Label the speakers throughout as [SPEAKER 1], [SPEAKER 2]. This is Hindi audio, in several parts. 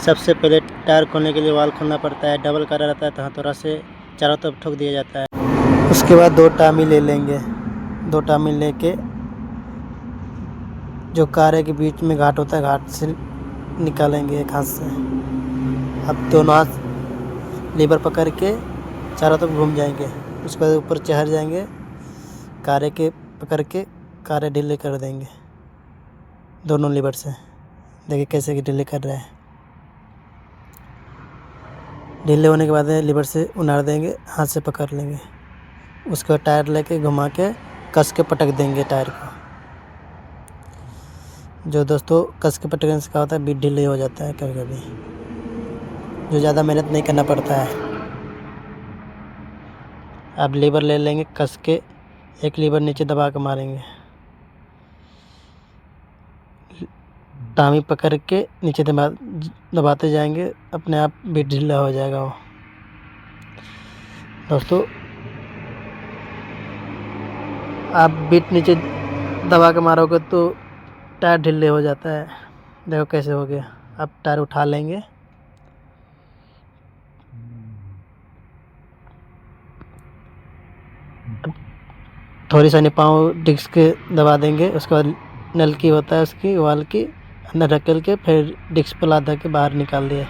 [SPEAKER 1] सबसे पहले टायर खोलने के लिए वाल्व खोलना पड़ता है। डबल करा रहता है तो हथौड़ा से चारों तरफ ठोक दिया जाता है। उसके बाद 2 टामी ले लेंगे। 2 टामी लेके जो कारे के बीच में घाट होता है, घाट से निकालेंगे एक हाथ से। अब दोनों हाथ लीवर पकड़ के चारों तरफ घूम जाएंगे। उसके बाद ऊपर चढ़ जाएंगे, कारे के पकड़ के कारे ढीले कर देंगे दोनों लीवर से। देखिए कैसे कि ढीले कर रहे हैं। ढीले होने के बाद लीवर से उनार देंगे, हाथ से पकड़ लेंगे। उसके बाद टायर लेके घुमा के कस के पटक देंगे टायर को। जो दोस्तों कस के पटकने से क्या होता है, बीट ढीले हो जाता है कभी कभी, जो ज़्यादा मेहनत नहीं करना पड़ता है। अब लीवर ले लेंगे, कस के एक लीवर नीचे दबा के मारेंगे। टामी पकड़ के नीचे दबाते जाएंगे, अपने आप बीट ढीला हो जाएगा वो। दोस्तों आप बीट नीचे दबा के मारोगे तो टायर ढीले हो जाता है। देखो कैसे हो गया। अब टायर उठा लेंगे, थोड़ी सा पाँव डिस्क के दबा देंगे। उसके बाद नलकी होता है उसकी वाल की, अंदर ढकेल के फिर डिस्क पर लाद के बाहर निकाल दिया।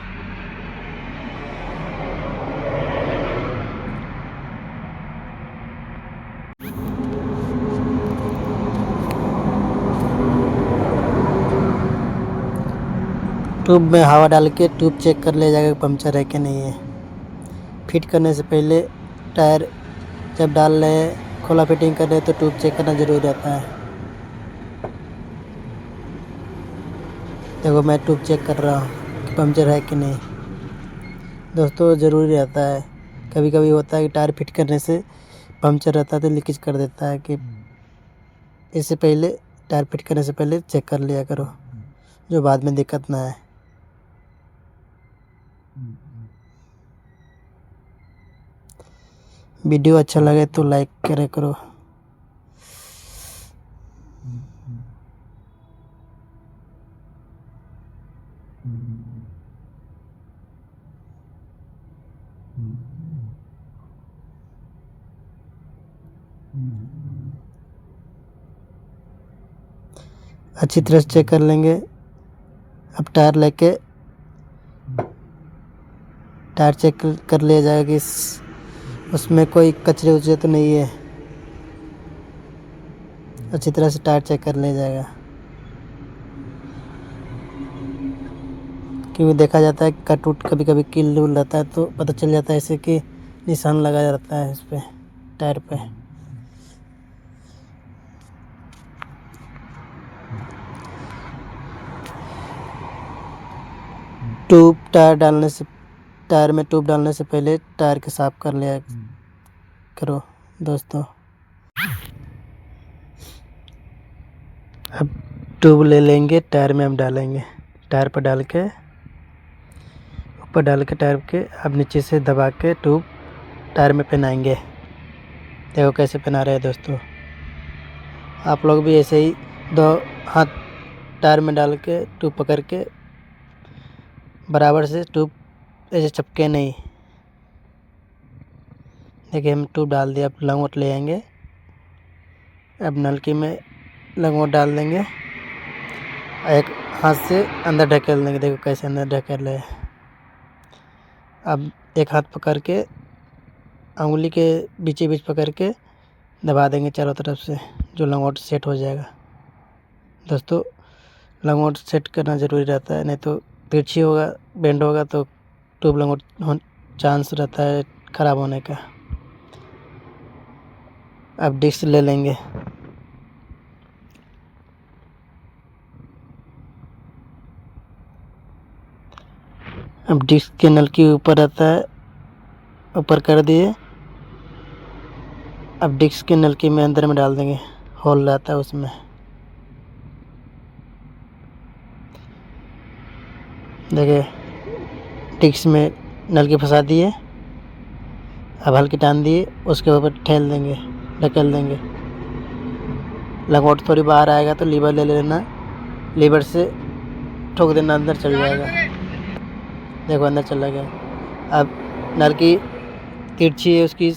[SPEAKER 1] ट्यूब में हवा डाल के ट्यूब चेक कर ले जाएगा पंक्चर है कि नहीं है। फिट करने से पहले टायर जब डाल रहे खोला फिटिंग कर रहे तो ट्यूब चेक करना ज़रूरी रहता है। देखो मैं ट्यूब चेक कर रहा हूँ कि पंक्चर है कि नहीं। दोस्तों ज़रूरी रहता है, कभी कभी होता है कि टायर फिट करने से पंक्चर रहता है तो लीकेज कर देता है। कि इससे पहले टायर फिट करने से पहले चेक कर लिया करो, जो बाद में दिक्कत ना आए। वीडियो अच्छा लगे तो लाइक करे करो। अच्छी तरह से चेक कर लेंगे। अब टायर लेके टायर चेक कर लिया जाएगा कि उसमें कोई कचरे उचरे तो नहीं है। अच्छी तरह से टायर चेक कर लिया जाएगा, क्योंकि देखा जाता है कट उट कभी कभी कील उल रहता है तो पता चल जाता है ऐसे कि निशान लगा रहता है इस पे टायर पे। टायर में ट्यूब डालने से पहले टायर के साफ कर लिया करो दोस्तों। अब ट्यूब ले लेंगे, टायर में हम डालेंगे। टायर पर डाल के ऊपर डाल के टायर के अब नीचे से दबा के ट्यूब टायर में पहनाएंगे। देखो कैसे पहना रहे हैं दोस्तों। आप लोग भी ऐसे ही 2 हाथ टायर में डाल के ट्यूब पकड़ के बराबर से ट्यूब ऐसे चपके नहीं। देखिए हम ट्यूब डाल दिया। अब लंगोट ले आएंगे, अब नलकी में लंगोट डाल देंगे, एक हाथ से अंदर ढकेल देंगे। देखो कैसे अंदर ढकेल रहे हैं। अब एक हाथ पकड़ के अंगुली के बीचे बीच पकड़ के दबा देंगे चारों तरफ से, जो लंगोट सेट हो जाएगा। दोस्तों लंगोट सेट करना ज़रूरी रहता है, नहीं तो तिरछी होगा बेंड होगा तो ट्यूब लंगोट चांस रहता है ख़राब होने का। अब डिस्क ले लेंगे। अब डिस्क के नल के ऊपर रहता है, ऊपर कर दिए। अब डिस्क के नलकी में अंदर में डाल देंगे, होल रहता है उसमें। देखिए डिस्क में नलकी फंसा दिए, अब हल्की टान दिए, उसके ऊपर ठेल देंगे, ढकेल देंगे। लंगोट थोड़ी बाहर आएगा तो लीवर ले लेना, लीवर से ठोक देना, अंदर चल जाएगा। देखो अंदर चला गया। अब नल की तिरछी है, उसकी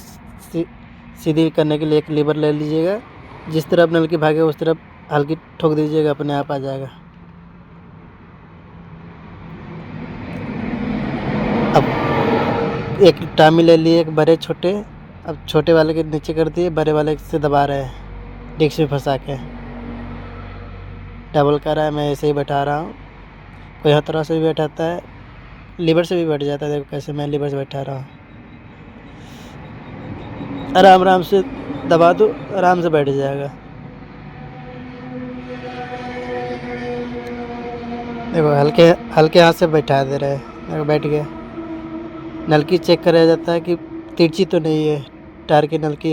[SPEAKER 1] सीधी करने के लिए एक लीवर ले लीजिएगा। जिस तरफ नल की भागे उस तरफ हल्की ठोक दीजिएगा, अपने आप आ जाएगा। अब एक टामी ले लिए, एक बड़े छोटे। अब छोटे वाले के नीचे कर दिए, बड़े वाले से दबा रहे हैं डिस्क में फंसा के। डबल कर रहा है, मैं ऐसे ही बैठा रहा हूँ। कोई हथौड़ा से भी बैठाता है, लीवर से भी बैठ जाता है। देखो कैसे मैं लीवर से बैठा रहा हूँ। आराम आराम से दबा दो, आराम से बैठ जाएगा। देखो हल्के हल्के हाथ से बैठा दे रहे हैं। देखो बैठ गया। नलकी चेक करा जाता है कि तिरछी तो नहीं है, टायर की नलकी